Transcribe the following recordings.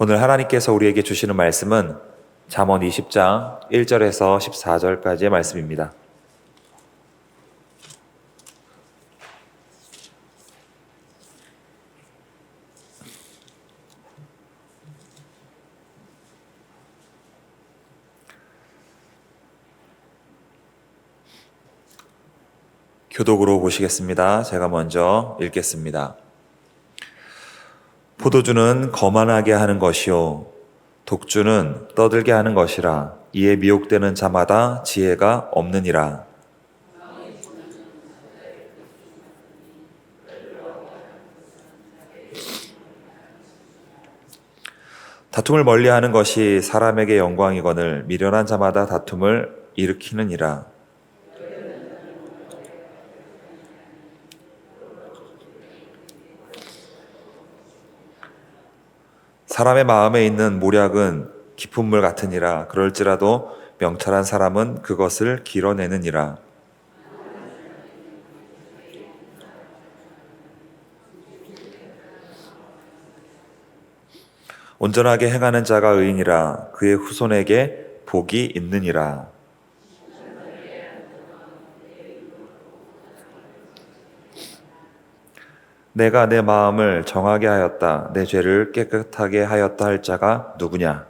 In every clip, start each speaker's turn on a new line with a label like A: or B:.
A: 오늘 하나님께서 우리에게 주시는 말씀은 잠언 20장 1절에서 14절까지의 말씀입니다. 교독으로 보시겠습니다. 제가 먼저 읽겠습니다. 포도주는 거만하게 하는 것이요 독주는 떠들게 하는 것이라. 이에 미혹되는 자마다 지혜가 없느니라. 다툼을 멀리하는 것이 사람에게 영광이거늘 미련한 자마다 다툼을 일으키느니라. 사람의 마음에 있는 모략은 깊은 물 같으니라. 그럴지라도 명철한 사람은 그것을 길어내느니라. 온전하게 행하는 자가 의인이라. 그의 후손에게 복이 있느니라. 내가 내 마음을 정하게 하였다. 내 죄를 깨끗하게 하였다 할 자가 누구냐?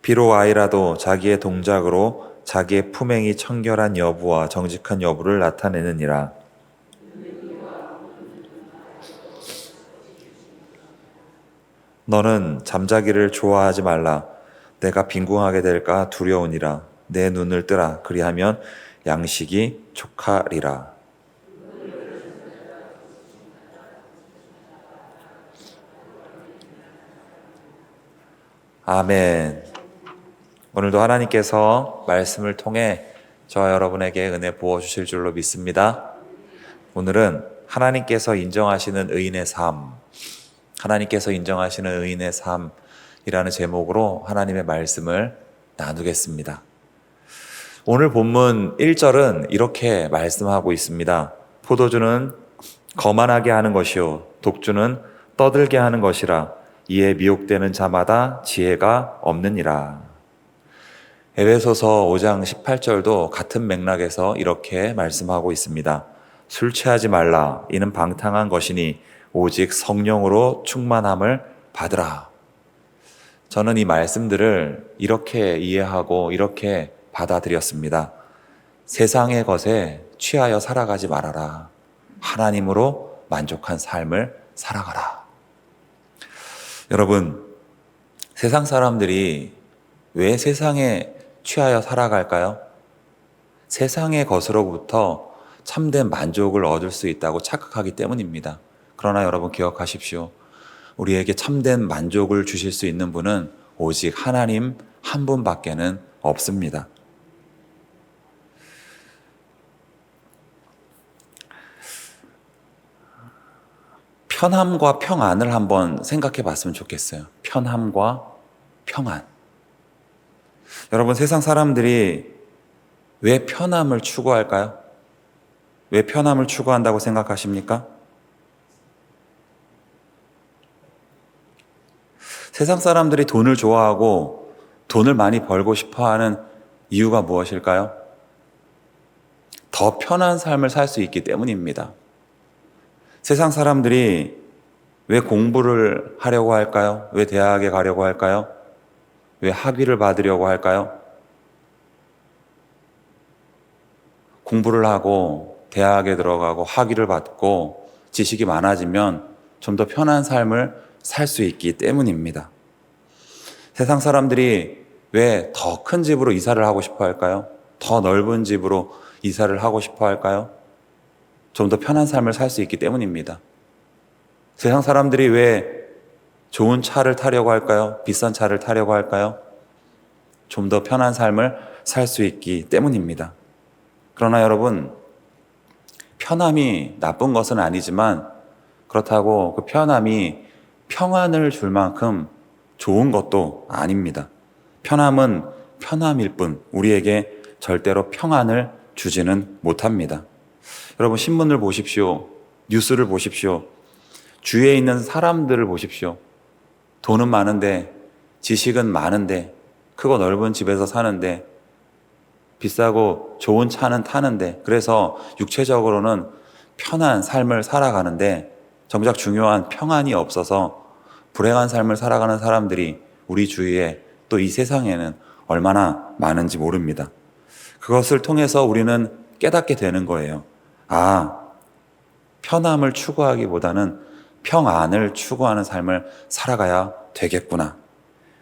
A: 비록 아이라도 자기의 동작으로 자기의 품행이 청결한 여부와 정직한 여부를 나타내느니라. 너는 잠자기를 좋아하지 말라. 내가 빈궁하게 될까 두려우니라. 내 눈을 뜨라. 그리하면 양식이 촉하리라. 아멘. 오늘도 하나님께서 말씀을 통해 저와 여러분에게 은혜 부어주실 줄로 믿습니다. 오늘은 하나님께서 인정하시는 의인의 삶, 하나님께서 인정하시는 의인의 삶이라는 제목으로 하나님의 말씀을 나누겠습니다. 오늘 본문 1절은 이렇게 말씀하고 있습니다. 포도주는 거만하게 하는 것이요 독주는 떠들게 하는 것이라. 이에 미혹되는 자마다 지혜가 없느니라. 에베소서 5장 18절도 같은 맥락에서 이렇게 말씀하고 있습니다. 술 취하지 말라. 이는 방탕한 것이니 오직 성령으로 충만함을 받으라. 저는 이 말씀들을 이렇게 이해하고 이렇게 받아들였습니다. 세상의 것에 취하여 살아가지 말아라. 하나님으로 만족한 삶을 살아가라. 여러분, 세상 사람들이 왜 세상에 취하여 살아갈까요? 세상의 것으로부터 참된 만족을 얻을 수 있다고 착각하기 때문입니다. 그러나 여러분 기억하십시오. 우리에게 참된 만족을 주실 수 있는 분은 오직 하나님 한 분밖에는 없습니다. 편함과 평안을 한번 생각해 봤으면 좋겠어요. 편함과 평안. 여러분, 세상 사람들이 왜 편함을 추구할까요? 왜 편함을 추구한다고 생각하십니까? 세상 사람들이 돈을 좋아하고 돈을 많이 벌고 싶어 하는 이유가 무엇일까요? 더 편한 삶을 살 수 있기 때문입니다. 세상 사람들이 왜 공부를 하려고 할까요? 왜 대학에 가려고 할까요? 왜 학위를 받으려고 할까요? 공부를 하고 대학에 들어가고 학위를 받고 지식이 많아지면 좀 더 편한 삶을 살 수 있기 때문입니다. 세상 사람들이 왜 더 큰 집으로 이사를 하고 싶어 할까요? 더 넓은 집으로 이사를 하고 싶어 할까요? 좀 더 편한 삶을 살 수 있기 때문입니다. 세상 사람들이 왜 좋은 차를 타려고 할까요? 비싼 차를 타려고 할까요? 좀 더 편한 삶을 살 수 있기 때문입니다. 그러나 여러분, 편함이 나쁜 것은 아니지만 그렇다고 그 편함이 평안을 줄 만큼 좋은 것도 아닙니다. 편함은 편함일 뿐 우리에게 절대로 평안을 주지는 못합니다. 여러분 신문을 보십시오. 뉴스를 보십시오. 주위에 있는 사람들을 보십시오. 돈은 많은데, 지식은 많은데, 크고 넓은 집에서 사는데, 비싸고 좋은 차는 타는데, 그래서 육체적으로는 편한 삶을 살아가는데 정작 중요한 평안이 없어서 불행한 삶을 살아가는 사람들이 우리 주위에 또 이 세상에는 얼마나 많은지 모릅니다. 그것을 통해서 우리는 깨닫게 되는 거예요. 아, 편함을 추구하기보다는 평안을 추구하는 삶을 살아가야 되겠구나.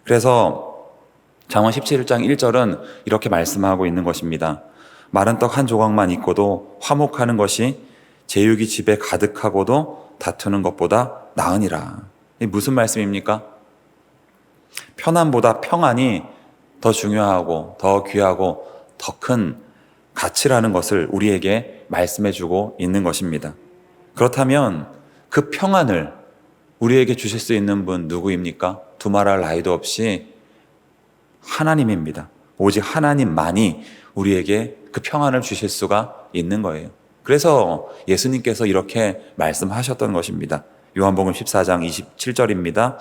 A: 그래서 잠언 17장 1절은 이렇게 말씀하고 있는 것입니다. 마른 떡 한 조각만 있고도 화목하는 것이 제육이 집에 가득하고도 다투는 것보다 나으니라. 이게 무슨 말씀입니까? 편안보다 평안이 더 중요하고 더 귀하고 더 큰 가치라는 것을 우리에게 말씀해 주고 있는 것입니다. 그렇다면 그 평안을 우리에게 주실 수 있는 분 누구입니까? 두말할 나위도 없이 하나님입니다. 오직 하나님만이 우리에게 그 평안을 주실 수가 있는 거예요. 그래서 예수님께서 이렇게 말씀하셨던 것입니다. 요한복음 14장 27절입니다.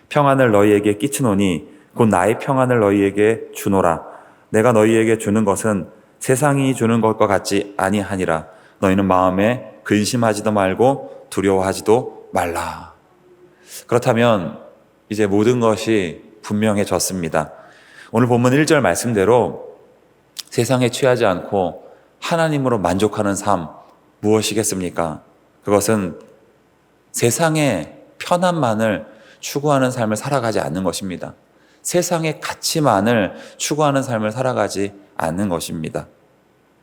A: 평안을 너희에게 끼치노니 곧 나의 평안을 너희에게 주노라. 내가 너희에게 주는 것은 세상이 주는 것과 같지 아니하니라. 너희는 마음에 근심하지도 말고 두려워하지도 말라. 그렇다면 이제 모든 것이 분명해졌습니다. 오늘 본문 1절 말씀대로 세상에 취하지 않고 하나님으로 만족하는 삶 무엇이겠습니까? 그것은 세상의 편안만을 추구하는 삶을 살아가지 않는 것입니다. 세상의 가치만을 추구하는 삶을 살아가지 않는 것입니다.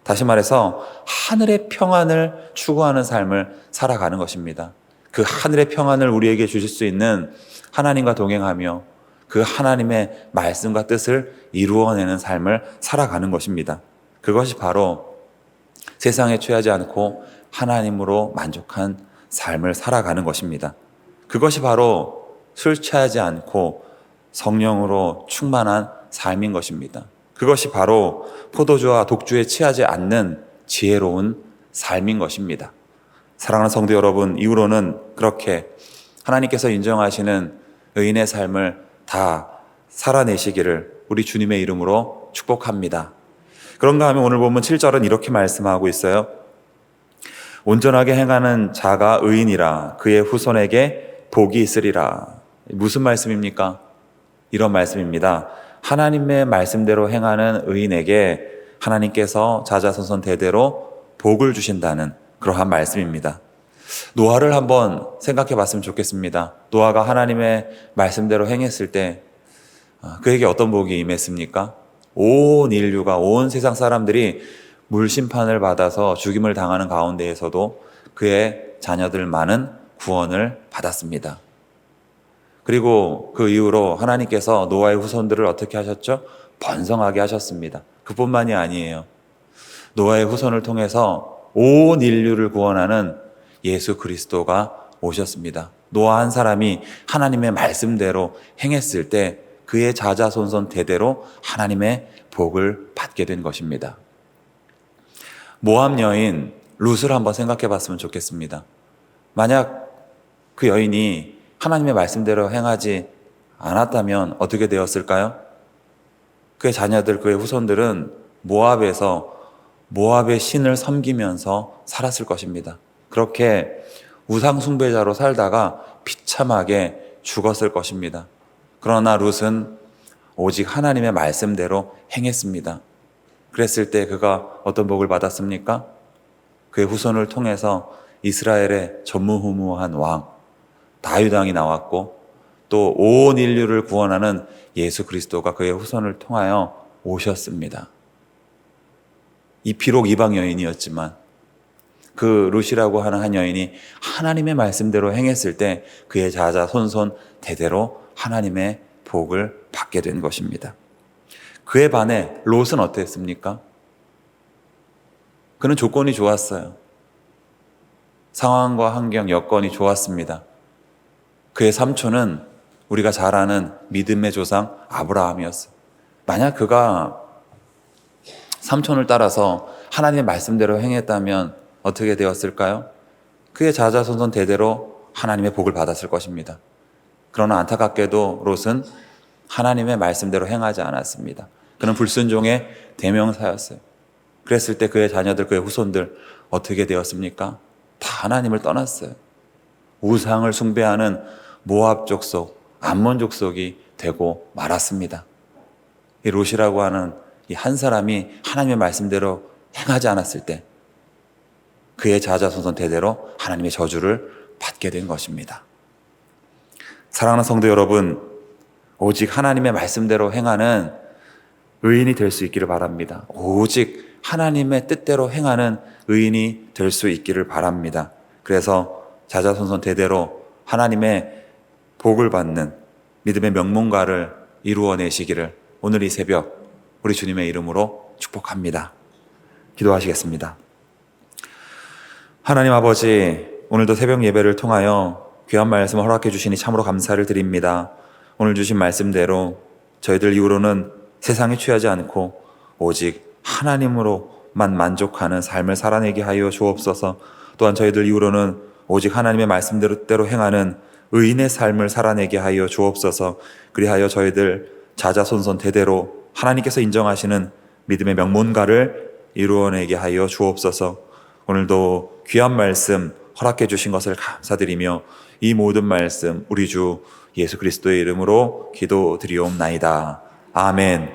A: 다시 말해서 하늘의 평안을 추구하는 삶을 살아가는 것입니다. 그 하늘의 평안을 우리에게 주실 수 있는 하나님과 동행하며 그 하나님의 말씀과 뜻을 이루어내는 삶을 살아가는 것입니다. 그것이 바로 세상에 취하지 않고 하나님으로 만족한 삶을 살아가는 것입니다. 그것이 바로 술 취하지 않고 성령으로 충만한 삶인 것입니다. 그것이 바로 포도주와 독주에 취하지 않는 지혜로운 삶인 것입니다. 사랑하는 성도 여러분, 이후로는 그렇게 하나님께서 인정하시는 의인의 삶을 다 살아내시기를 우리 주님의 이름으로 축복합니다. 그런가 하면 오늘 보면 7절은 이렇게 말씀하고 있어요. 온전하게 행하는 자가 의인이라 그의 후손에게 복이 있으리라. 무슨 말씀입니까? 이런 말씀입니다. 하나님의 말씀대로 행하는 의인에게 하나님께서 자자손손 대대로 복을 주신다는 그러한 말씀입니다. 노아를 한번 생각해 봤으면 좋겠습니다. 노아가 하나님의 말씀대로 행했을 때 그에게 어떤 복이 임했습니까? 온 인류가, 온 세상 사람들이 물심판을 받아서 죽임을 당하는 가운데에서도 그의 자녀들만은 구원을 받았습니다. 그리고 그 이후로 하나님께서 노아의 후손들을 어떻게 하셨죠? 번성하게 하셨습니다. 그뿐만이 아니에요. 노아의 후손을 통해서 온 인류를 구원하는 예수 그리스도가 오셨습니다. 노아 한 사람이 하나님의 말씀대로 행했을 때 그의 자자손손 대대로 하나님의 복을 받게 된 것입니다. 모압 여인 룻을 한번 생각해 봤으면 좋겠습니다. 만약 그 여인이 하나님의 말씀대로 행하지 않았다면 어떻게 되었을까요? 그의 자녀들, 그의 후손들은 모압에서 모압의 신을 섬기면서 살았을 것입니다. 그렇게 우상숭배자로 살다가 비참하게 죽었을 것입니다. 그러나 룻은 오직 하나님의 말씀대로 행했습니다. 그랬을 때 그가 어떤 복을 받았습니까? 그의 후손을 통해서 이스라엘의 전무후무한 왕 다윗 왕이 나왔고 또 온 인류를 구원하는 예수 그리스도가 그의 후손을 통하여 오셨습니다. 이 비록 이방 여인이었지만 그 룻이라고 하는 한 여인이 하나님의 말씀대로 행했을 때 그의 자자손손 대대로 하나님의 복을 받게 된 것입니다. 그에 반해 롯은 어땠습니까? 그는 조건이 좋았어요. 상황과 환경, 여건이 좋았습니다. 그의 삼촌은 우리가 잘 아는 믿음의 조상 아브라함이었어요. 만약 그가 삼촌을 따라서 하나님의 말씀대로 행했다면 어떻게 되었을까요? 그의 자자손손 대대로 하나님의 복을 받았을 것입니다. 그러나 안타깝게도 롯은 하나님의 말씀대로 행하지 않았습니다. 그는 불순종의 대명사였어요. 그랬을 때 그의 자녀들, 그의 후손들 어떻게 되었습니까? 다 하나님을 떠났어요. 우상을 숭배하는 모압 족속, 암몬 족속이 되고 말았습니다. 이 롯이라고 하는 이 한 사람이 하나님의 말씀대로 행하지 않았을 때 그의 자자손손 대대로 하나님의 저주를 받게 된 것입니다. 사랑하는 성도 여러분, 오직 하나님의 말씀대로 행하는 의인이 될 수 있기를 바랍니다. 오직 하나님의 뜻대로 행하는 의인이 될 수 있기를 바랍니다. 그래서 자자손손 대대로 하나님의 복을 받는 믿음의 명문가를 이루어내시기를 오늘 이 새벽 우리 주님의 이름으로 축복합니다. 기도하시겠습니다. 하나님 아버지, 오늘도 새벽 예배를 통하여 귀한 말씀 허락해 주시니 참으로 감사를 드립니다. 오늘 주신 말씀대로 저희들 이후로는 세상에 취하지 않고 오직 하나님으로만 만족하는 삶을 살아내게 하여 주옵소서. 또한 저희들 이후로는 오직 하나님의 말씀대로 행하는 의인의 삶을 살아내게 하여 주옵소서. 그리하여 저희들 자자손손 대대로 하나님께서 인정하시는 믿음의 명문가를 이루어내게 하여 주옵소서. 오늘도 귀한 말씀 허락해 주신 것을 감사드리며 이 모든 말씀 우리 주 예수 그리스도의 이름으로 기도드리옵나이다. 아멘.